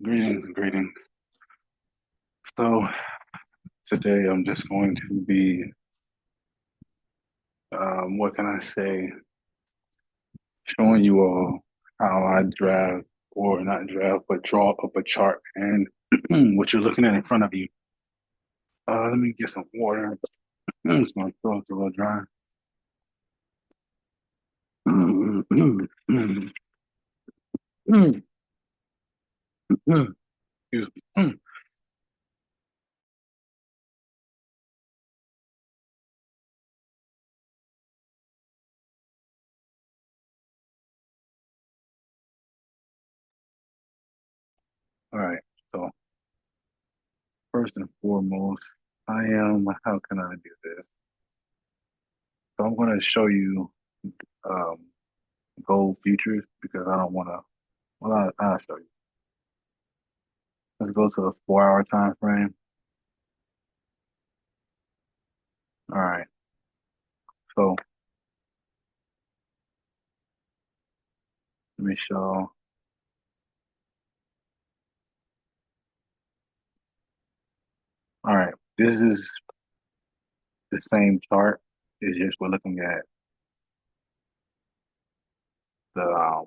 Greetings, greetings. So today I'm just going to be, what can I say, showing you all how I draft or not draft, but draw up a chart and what you're looking at in front of you. Let me get some water. My throat's a little dry. Excuse me. All right. So first and foremost, how can I do this? So I'm going to show you um, gold futures because I don't want to. Well, I'll show you. Let's go to the 4 hour time frame. All right. So let me show. All right. This is the same chart. It's just we're looking at the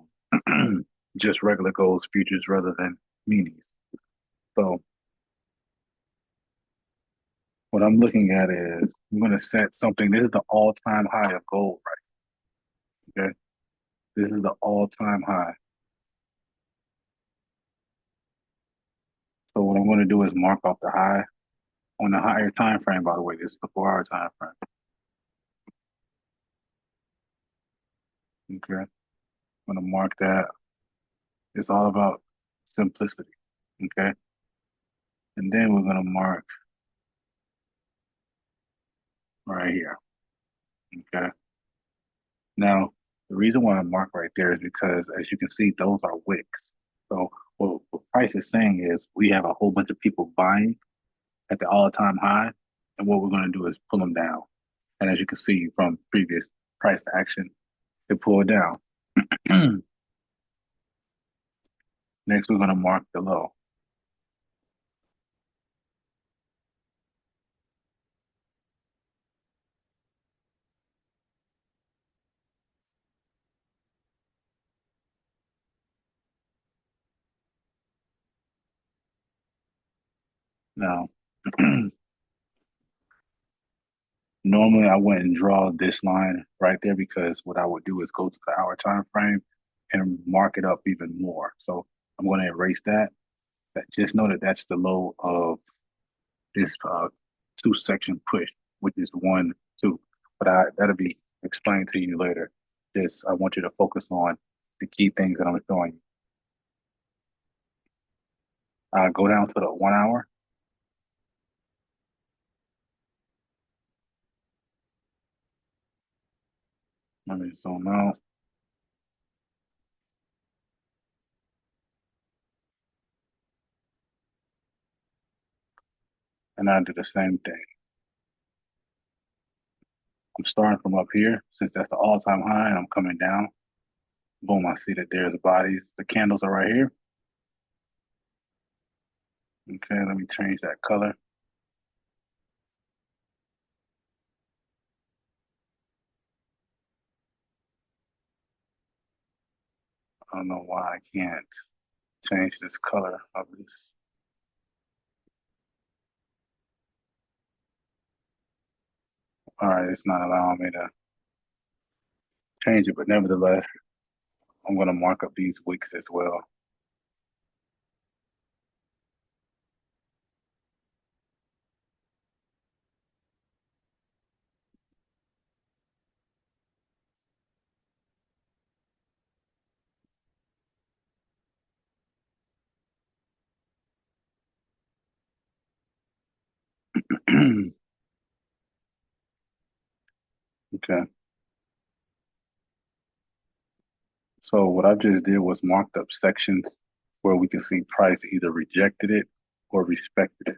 just regular gold futures rather than munis. So what I'm looking at is I'm going to set something. This is the all-time high of gold, right? Okay. This is the all-time high. So what I'm going to do is mark off the high on the higher time frame. By the way, this is the 4 hour time frame. Okay. I'm going to mark that. It's all about simplicity. Okay. And then we're going to mark right here. Okay. Now, the reason why I mark right there is because, as you can see, those are wicks. So what price is saying is we have a whole bunch of people buying at the all-time high, and what we're going to do is pull them down. And as you can see from previous price action, it pulled down. Next, we're going to mark the low. Now, normally I wouldn't draw this line right there because what I would do is go to the hour time frame and mark it up even more. So I'm going to erase that. Just know that that's the low of this two section push, which is 1, 2. But that'll be explained to you later. Just I want you to focus on the key things that I'm showing you. Go down to the 1 hour. Let me zoom out, and I do the same thing. I'm starting from up here since that's the all-time high, and I'm coming down. Boom! I see that there's bodies. The candles are right here. Okay, let me change that color. I don't know why I can't change this color of this. All right, it's not allowing me to change it, but nevertheless, I'm going to mark up these wicks as well. Okay. So what I just did was marked up sections where we can see price either rejected it or respected it.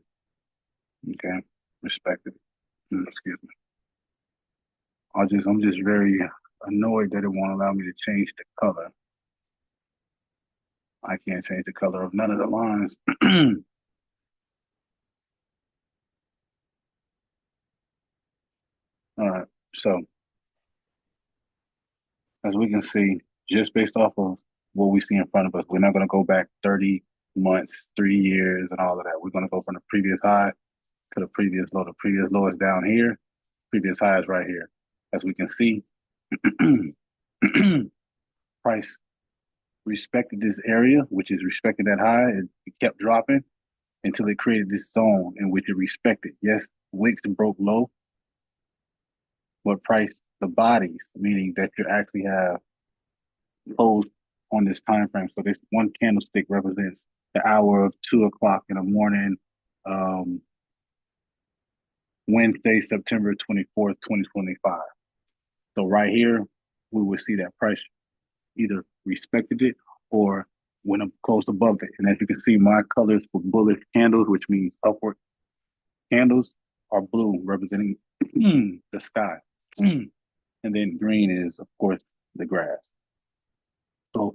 Okay. Respected it. Excuse me. I'm just very annoyed that it won't allow me to change the color. I can't change the color of none of the lines. All right. So as we can see, just based off of what we see in front of us, we're not going to go back 30 months, 3 years, and all of that. We're going to go from the previous high to the previous low. The previous low is down here. Previous high is right here. As we can see, price respected this area, which is respected that high. It kept dropping until it created this zone in which it respected. Yes, wicks broke low, but price the bodies, meaning that you actually have closed on this time frame. So this one candlestick represents the hour of 2 o'clock in the morning, um, Wednesday, September 24th, 2025. So right here, we will see that price either respected it or went up close above it. And as you can see, my colors for bullish candles, which means upward candles, are blue, representing the sky. And then green is, of course, the grass. So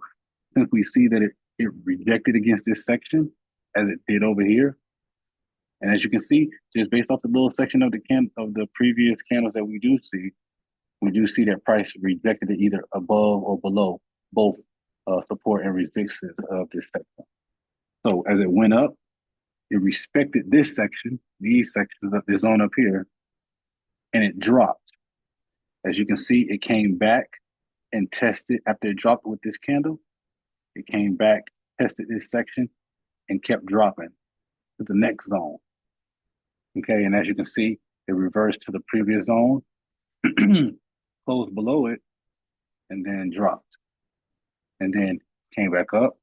since we see that it rejected against this section, as it did over here, and as you can see, just based off the little section of the previous candles that we do see that price rejected it either above or below both support and resistance of this section. So as it went up, it respected this section, these sections of this zone up here, and it dropped. As you can see, it came back and tested after it dropped with this candle. It came back, tested this section, and kept dropping to the next zone. Okay, and as you can see, it reversed to the previous zone, closed below it, and then dropped. And then came back up,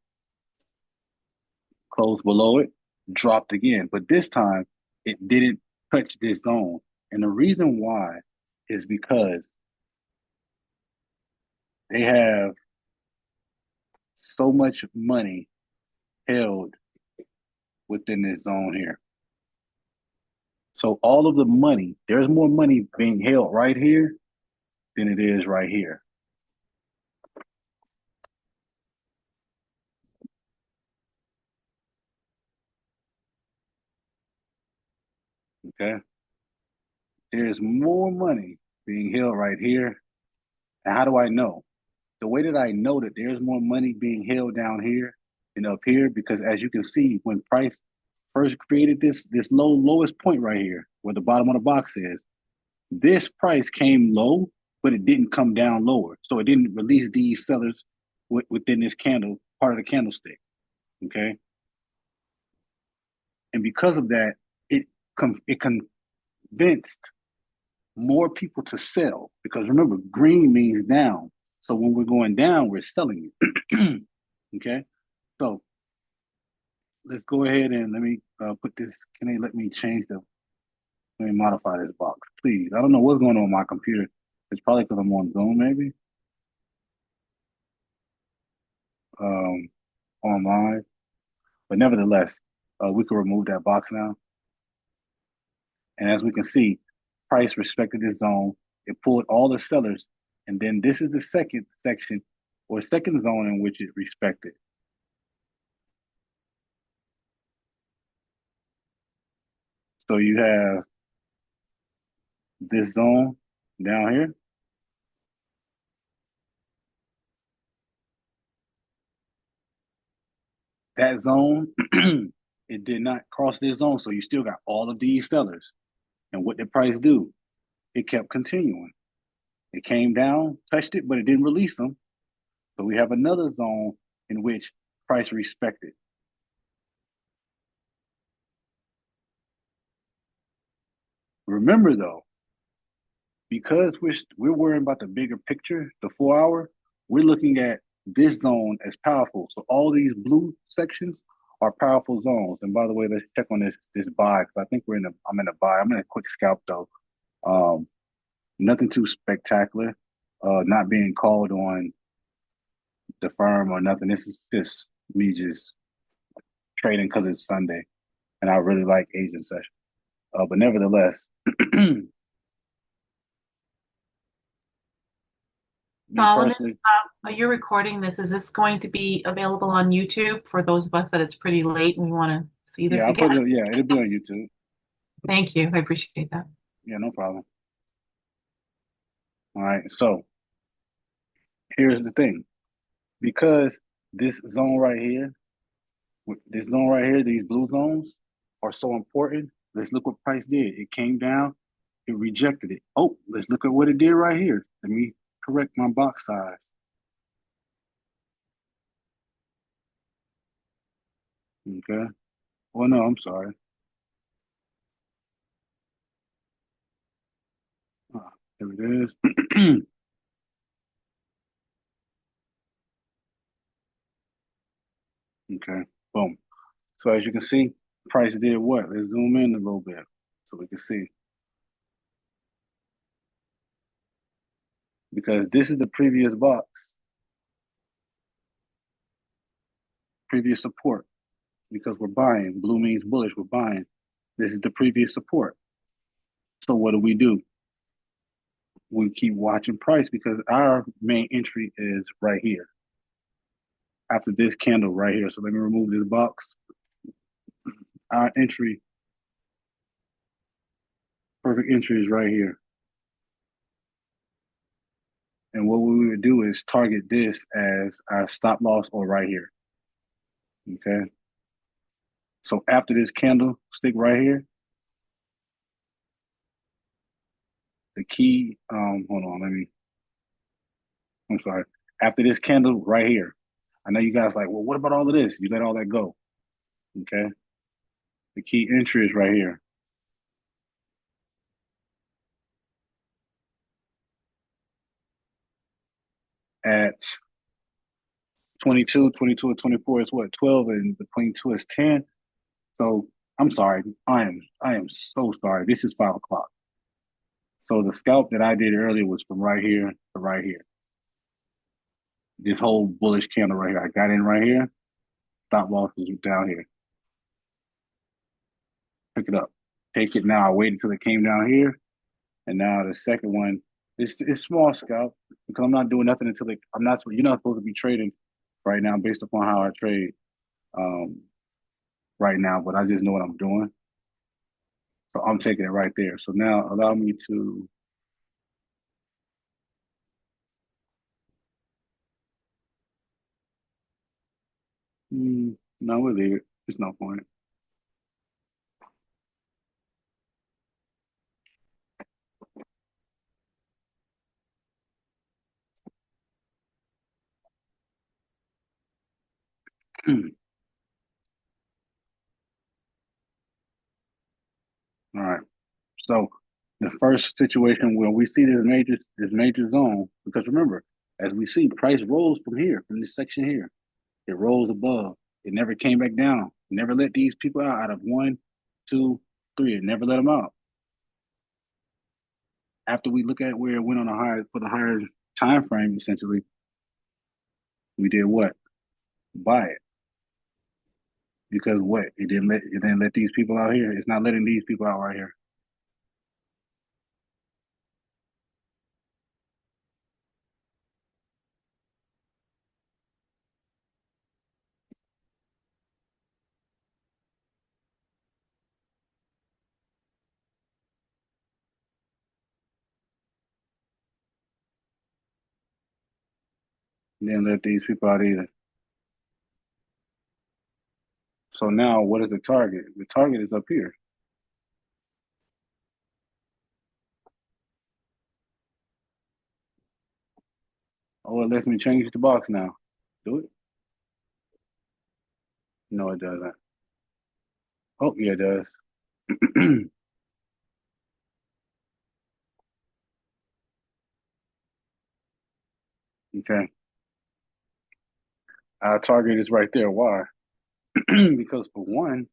closed below it, dropped again. But this time, it didn't touch this zone. And the reason why is because they have so much money held within this zone here. So all of the money, there's more money being held right here than it is right here. Okay. There's more money being held right here. And how do I know? The way that I know that there's more money being held down here and up here, because as you can see, when price first created this lowest point right here, where the bottom of the box is, this price came low, but it didn't come down lower. So it didn't release these sellers within this candle, part of the candlestick. Okay. And because of that, it convinced more people to sell, because remember, green means down. So when we're going down, we're selling it. Okay. So let's go ahead and let me put this. Can they let me change the? Let me modify this box, please. I don't know what's going on with my computer. It's probably because I'm on Zoom, maybe. Um, Online, but nevertheless, we can remove that box now. And as we can see, price respected this zone. It pulled all the sellers, and then this is the second section or second zone in which it respected. So you have this zone down here. That zone, it did not cross this zone. So you still got all of these sellers. And what did price do? It kept continuing. It came down, touched it, but it didn't release them. So we have another zone in which price respected. Remember though, because we're worrying about the bigger picture, the 4 hour, we're looking at this zone as powerful. So all these blue sections are powerful zones. And by the way, let's check on this buy, because I think I'm in a buy. I'm in a quick scalp though. Um, Nothing too spectacular. Not being called on the firm or nothing. This is just me just trading because it's Sunday, and I really like Asian session. But nevertheless, Me Solomon, personally, you're recording this. Is this going to be available on YouTube for those of us that it's pretty late and we want to see yeah, this I'll again? put it. Yeah, it'll be on YouTube. Thank you. I appreciate that. Yeah, no problem. All right. So here's the thing, because this zone right here, this zone right here, these blue zones are so important. Let's look what price did. It came down, it rejected it. Oh, let's look at what it did right here. Let me correct my box size. Okay. Oh no, I'm sorry. Here it is. Okay. Boom. So as you can see, price did what? Let's zoom in a little bit so we can see. Because this is the previous box, previous support. Because we're buying. Blue means bullish. We're buying. This is the previous support. So what do? We keep watching price because our main entry is right here after this candle right here. So let me remove this box. Our entry, perfect entry is right here. And what we would do is target this as our stop loss or right here. Okay. So after this candle stick right here, the key, hold on, I'm sorry. After this candle right here, I know you guys like, well, what about all of this? You let all that go. Okay. The key entry is right here at 22, 22 and 24 is what? 12 and between 2 is 10. So I'm sorry. I am so sorry. This is 5 o'clock. So the scalp that I did earlier was from right here to right here. This whole bullish candle right here. I got in right here. Stop loss is down here. Pick it up. Take it now. I waited until it came down here. And now the second one, it's small scalp because I'm not doing nothing until I'm not. You're not supposed to be trading right now based upon how I trade um, right now, but I just know what I'm doing. So I'm taking it right there. So now allow me to. No, we'll leave it. There's no point. All right. So the first situation where we see this major zone, because remember, as we see, price rolls from here, from this section here. It rolls above. It never came back down. Never let these people out of one, two, three. It never let them out. After we look at where it went on a higher for the higher time frame, essentially, we did what? Buy it. Because what? It didn't let these people out here. It's not letting these people out right here. It didn't let these people out either. So now what is the target? The target is up here. Oh, it lets me change the box now. Do it? No, it doesn't. Oh, yeah, it does. Okay. Our target is right there. Why? Because for one,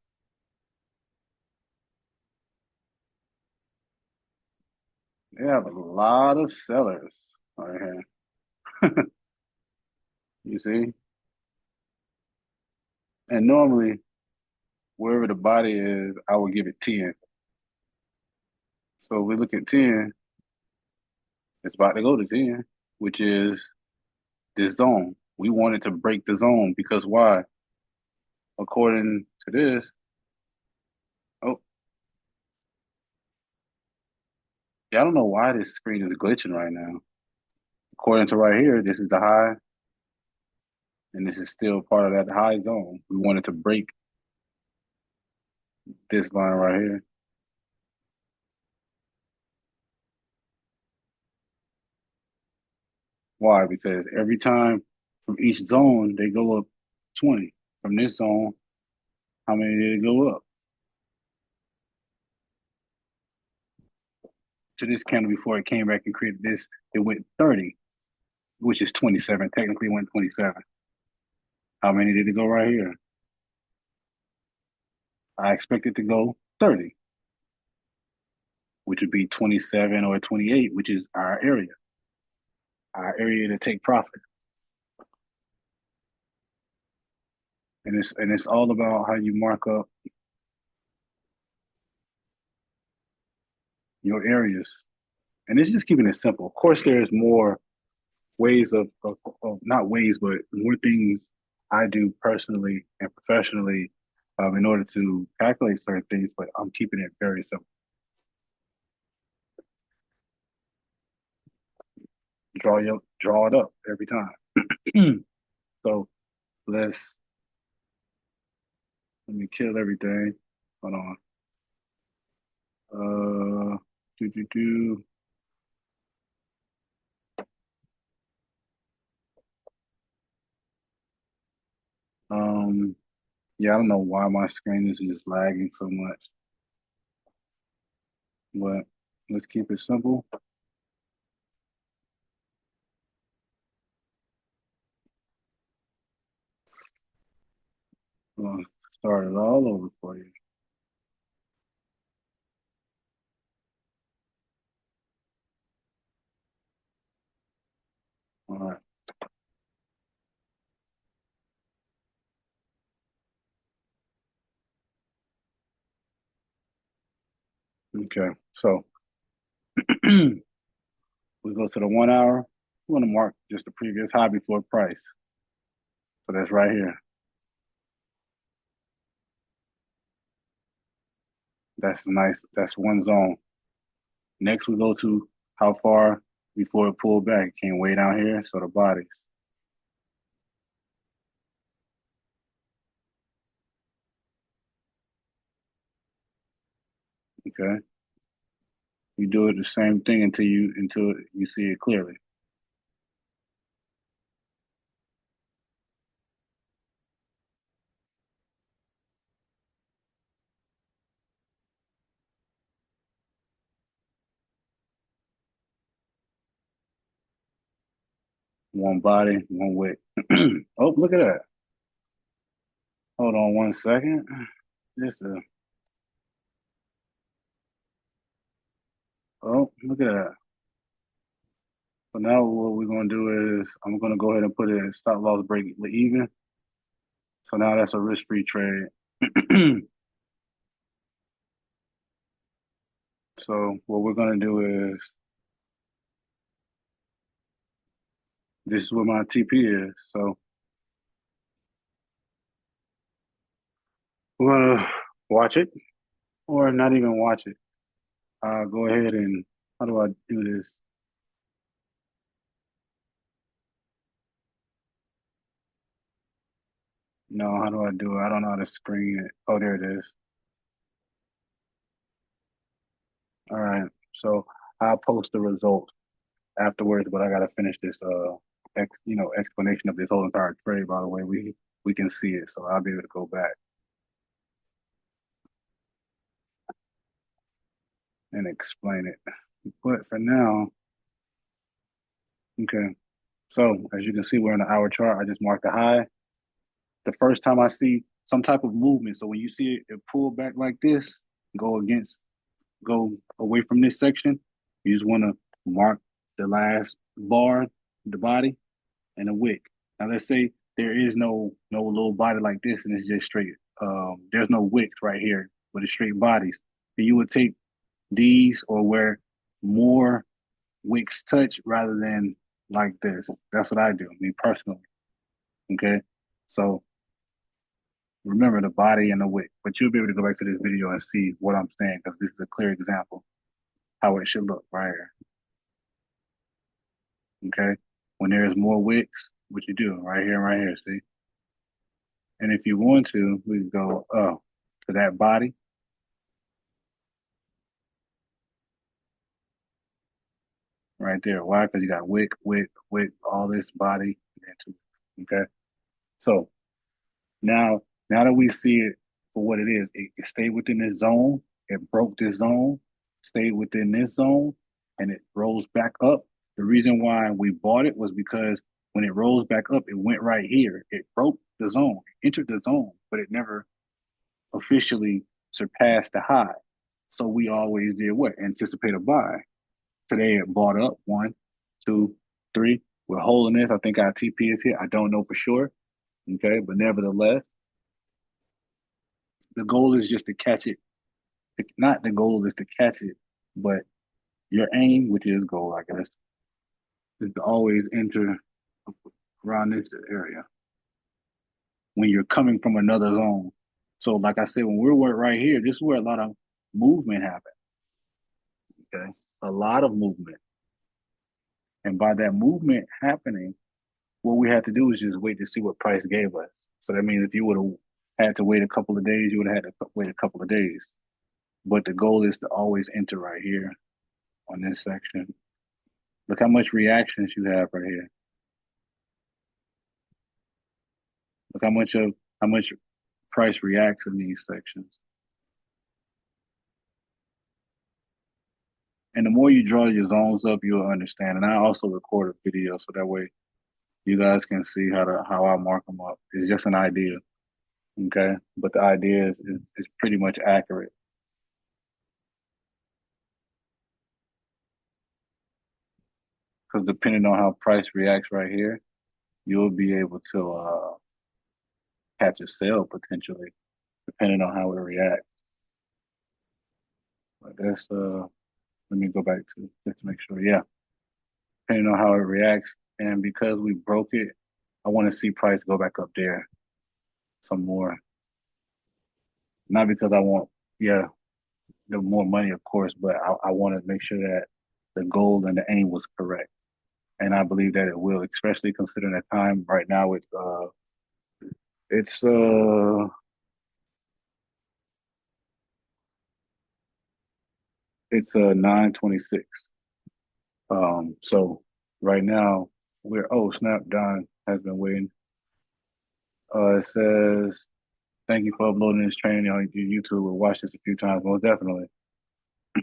they have a lot of sellers right here. You see? And normally, wherever the body is, I would give it 10. So if we look at 10, it's about to go to 10. which is this zone. We wanted to break the zone because why? According to this, oh, yeah, I don't know why this screen is glitching right now. According to right here, this is the high, and this is still part of that high zone. We wanted to break this line right here. Why? Because every time from each zone, they go up 20. From this zone, how many did it go up? To this candle before it came back and created this, it went 30, which is 27. Technically, it went 27. How many did it go right here? I expect it to go 30, which would be 27 or 28, which is our area to take profit. And it's all about how you mark up your areas. And it's just keeping it simple. Of course, there's more ways of not ways, but more things I do personally and professionally in order to calculate certain things, but I'm keeping it very simple. Draw it up every time. So let's let me kill everything. Hold on. Do do do. Um, yeah, I don't know why my screen is just lagging so much, but let's keep it simple. I'm gonna start it all over for you. All right. Okay. So we go to the 1 hour. We want to mark just the previous high before price. So that's right here. That's nice. That's one zone. Next, we go to how far before it pulled back. It came way down here. So the bodies. Okay. You do it the same thing until you see it clearly. One body, one wick. Oh, look at that. Hold on 1 second. This oh, look at that. So now what we're gonna do is I'm gonna go ahead and put it in stop loss break even. So now that's a risk-free trade. So what we're gonna do is this is what my TP is. So we're gonna watch it or not even watch it. Go ahead and how do I do this? No, how do I do it? I don't know how to screen it. Oh, there it is. All right. So I'll post the results afterwards, but I gotta finish this explanation of this whole entire trade. By the way, we can see it, so I'll be able to go back and explain it. But for now, okay. So as you can see, we're in the hour chart. I just marked the high. The first time I see some type of movement, so when you see it pull back like this, go against, go away from this section, you just want to mark the last bar, the body, and a wick. Now let's say there is no little body like this, and it's just straight. There's no wicks right here, but it's straight bodies. Then you would take these or where more wicks touch rather than like this. That's what I do, me personally. Okay. So remember the body and the wick, but you'll be able to go back to this video and see what I'm saying because this is a clear example how it should look right here. Okay. When there's more wicks, what you do right here and right here, see? And if you want to, we can go to that body right there. Why? Because you got wick, wick, wick, all this body into it. Okay. So now that we see it for what it is, it stayed within this zone. It broke this zone, stayed within this zone, and it rose back up. The reason why we bought it was because when it rose back up, it went right here. It broke the zone, it entered the zone, but it never officially surpassed the high. So we always did what? Anticipate a buy. Today it bought up one, two, three. We're holding this. I think our TP is here. I don't know for sure. Okay, but nevertheless, the goal is just to catch it. Not the goal is to catch it, but your aim, which is goal, I guess, is to always enter around this area when you're coming from another zone. So, like I said, when we're right here, this is where a lot of movement happens. Okay, a lot of movement, and by that movement happening, what we had to do is just wait to see what price gave us. So that means if you would have had to wait a couple of days, you would have had to wait a couple of days. But the goal is to always enter right here on this section. Look how much reactions you have right here. Look how much price reacts in these sections. And the more you draw your zones up, you'll understand. And I also record a video so that way you guys can see how I mark them up. It's just an idea, okay? But the idea is pretty much accurate. Because depending on how price reacts right here, you'll be able to catch a sale potentially, depending on how it reacts. But that's let me go back to just to make sure. Yeah, depending on how it reacts, and because we broke it, I want to see price go back up there some more. Not because I want, yeah, the more money, of course, but I want to make sure that the goal and the aim was correct. And I believe that it will, especially considering the time right now. It's 9:26. So right now we're Snap Don has been waiting. It says thank you for uploading this training on YouTube. We'll watch this a few times, most definitely.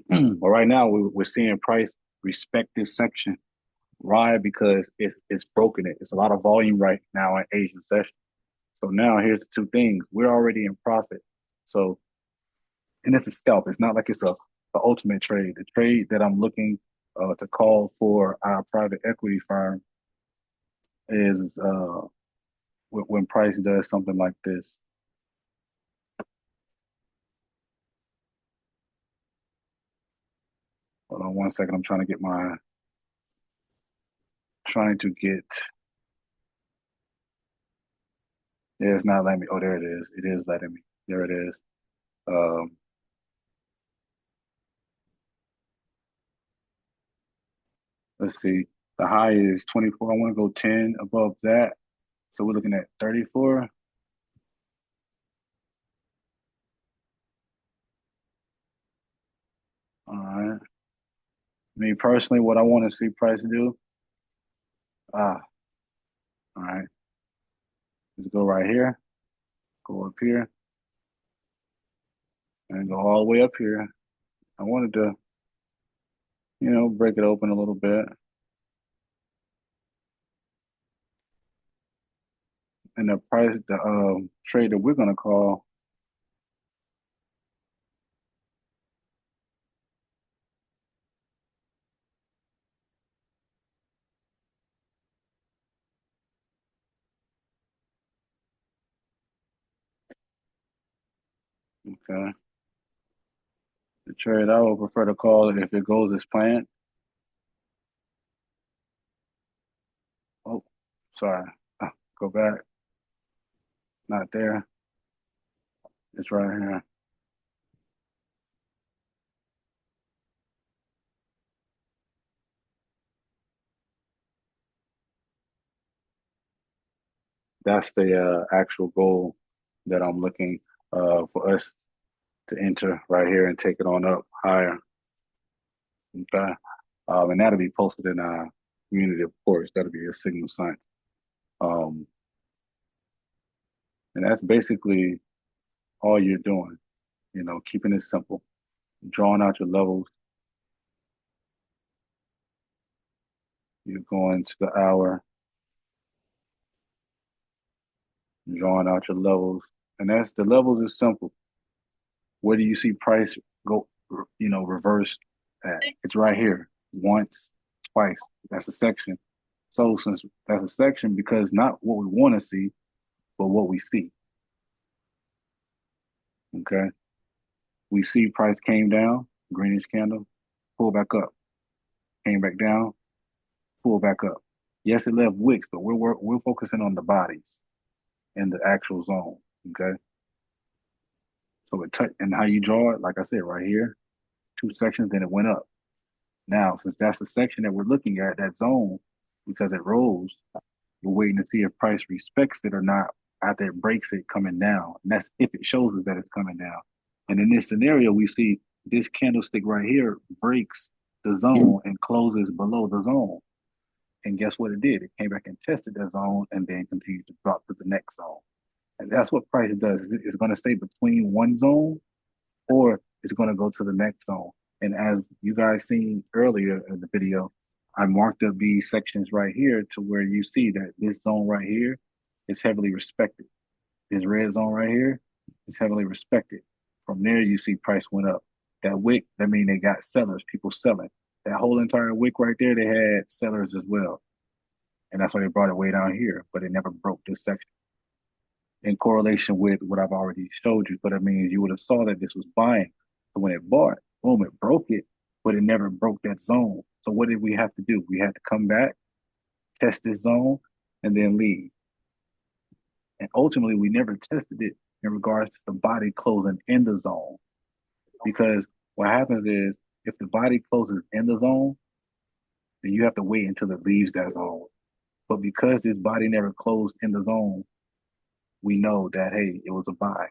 But right now we're seeing price respect this section. Why? Because it's broken it. It's a lot of volume right now in Asian session. So now here's the two things. We're already in profit. So and it's a scalp. It's not like it's a ultimate trade. The trade that I'm looking to call for our private equity firm is when price does something like this. Hold on one second. I'm trying to get. Yeah, it's not letting me. Oh, there it is. It is letting me. There it is. Um, let's see. The high is 24. I want to go 10 above that. So we're looking at 34. All right. Me personally, what I want to see price do. Ah, all right. Let's go right here. Go up here. And go all the way up here. I wanted to, break it open a little bit. And the price, the trade that we're gonna call, okay. The trade I would prefer to call it if it goes as planned. Sorry. Go back. Not there. It's right here. That's the actual goal that I'm looking for us to enter right here and take it on up higher. Okay. And that'll be posted in our community, of course. That'll be a signal sign. Um, and that's basically all you're doing, keeping it simple, drawing out your levels. You're going to the hour, drawing out your levels. And that's the levels is simple. Where do you see price go, reverse at? It's right here. Once, twice. That's a section. So since that's a section, because not what we want to see, but what we see. Okay. We see price came down, greenish candle, pull back up, came back down, pull back up. Yes, it left wicks, but we're focusing on the bodies in the actual zone. Okay. So and how you draw it, like I said, right here, two sections, then it went up. Now, since that's the section that we're looking at, that zone, because it rose, we're waiting to see if price respects it or not after it breaks it coming down. And that's if it shows us that it's coming down. And in this scenario, we see this candlestick right here breaks the zone and closes below the zone. And guess what it did? It came back and tested that zone and then continued to drop to the next zone. And that's what price does. It's going to stay between one zone or it's going to go to the next zone. And as you guys seen earlier in the video, I marked up these sections right here to where you see that this zone right here is heavily respected. This red zone right here is heavily respected. From there, you see price went up. That wick, that means they got sellers, people selling. That whole entire wick right there, they had sellers as well. And that's why they brought it way down here, but it never broke this section in correlation with what I've already showed you. So that means you would have saw that this was buying. So when it bought, boom, it broke it, but it never broke that zone. So what did we have to do? We had to come back, test this zone, and then leave. And ultimately, we never tested it in regards to the body closing in the zone. Because what happens is if the body closes in the zone, then you have to wait until it leaves that zone. But because this body never closed in the zone, we know that, hey, it was a buy.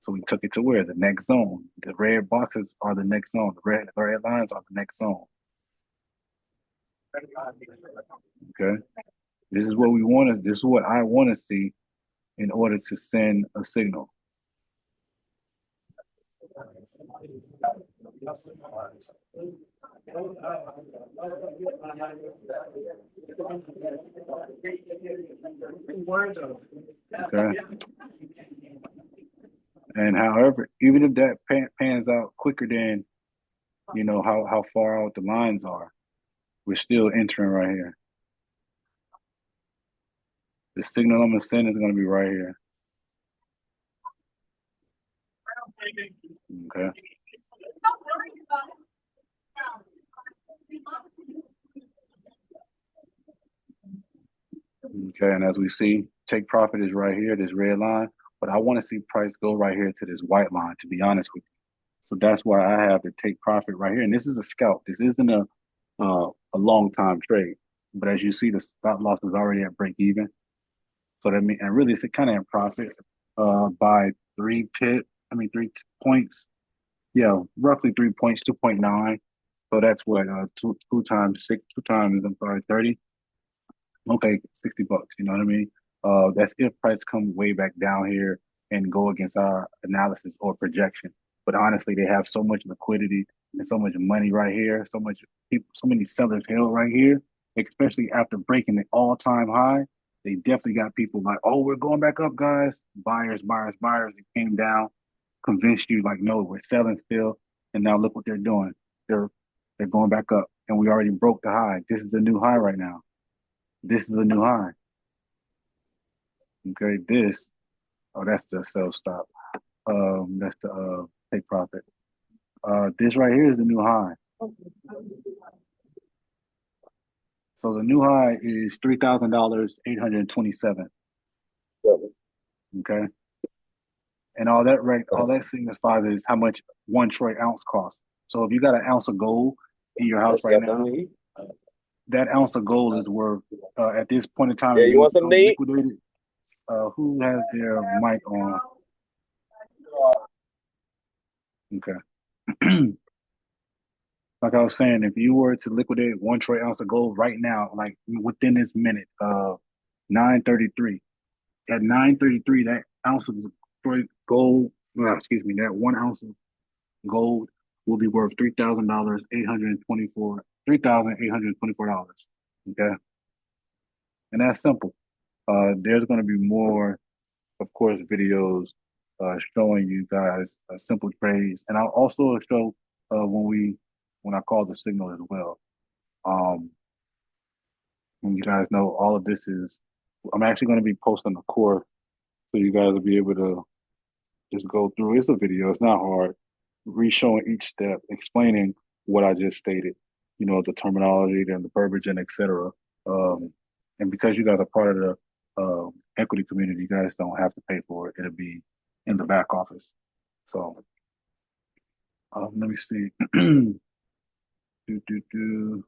So we took it to where? The next zone. The red boxes are the next zone. The red lines are the next zone. Okay. This is what we want to, this is what I want to see in order to send a signal. Okay. And however, even if that pans out quicker than, how far out the lines are, we're still entering right here. The signal I'm going to send is going to be right here. Okay. Okay, and as we see, take profit is right here, this red line, but I want to see price go right here to this white line, to be honest with you. So that's why I have the take profit right here. And this is a scalp. This isn't a long time trade. But as you see, the stop loss is already at break even. So that means, and really it's kind of in profit by 3 points. Yeah, roughly 3 points, 2.9. So that's what two times six, I'm sorry, 30. Okay, $60. You know what I mean? That's if price come way back down here and go against our analysis or projection. But honestly, they have so much liquidity and so much money right here, so much people, so many sellers held right here, especially after breaking the all-time high. They definitely got people like, oh, we're going back up, guys. Buyers, buyers, buyers. It came down, convinced you like, no, we're selling still. And now look what they're doing. They're going back up, and we already broke the high. This is the new high right now. This is a new high. Okay, that's the sell stop. That's the take profit. This right here is the new high. So the new high is $3,000, 827. Yeah. Okay. And all that signifies is how much one troy ounce costs. So if you got an ounce of gold in your house Yes, you right got something now, to eat? that ounce of gold is worth at this point in time, Yeah, if you you were want to go something to eat? liquidate it, who has their mic on? Okay. Like I was saying, if you were to liquidate one troy ounce of gold right now, like within this minute, 9:33, at 9:33, that ounce of troy gold, excuse me, that 1 ounce of gold will be worth $3,000, 824, $3,824. Okay. And that's simple. There's going to be more, of course, videos showing you guys simple trades, and I'll also show when I call the signal as well. Um, and you guys know all of this is, I'm actually going to be posting a course so you guys will be able to just go through. It's a video, it's not hard. Re-showing each step, explaining what I just stated, the terminology and the verbiage and etc. Um, and because you guys are part of the equity community, you guys don't have to pay for it. It'll be in the back office. So let me see. do, do, do.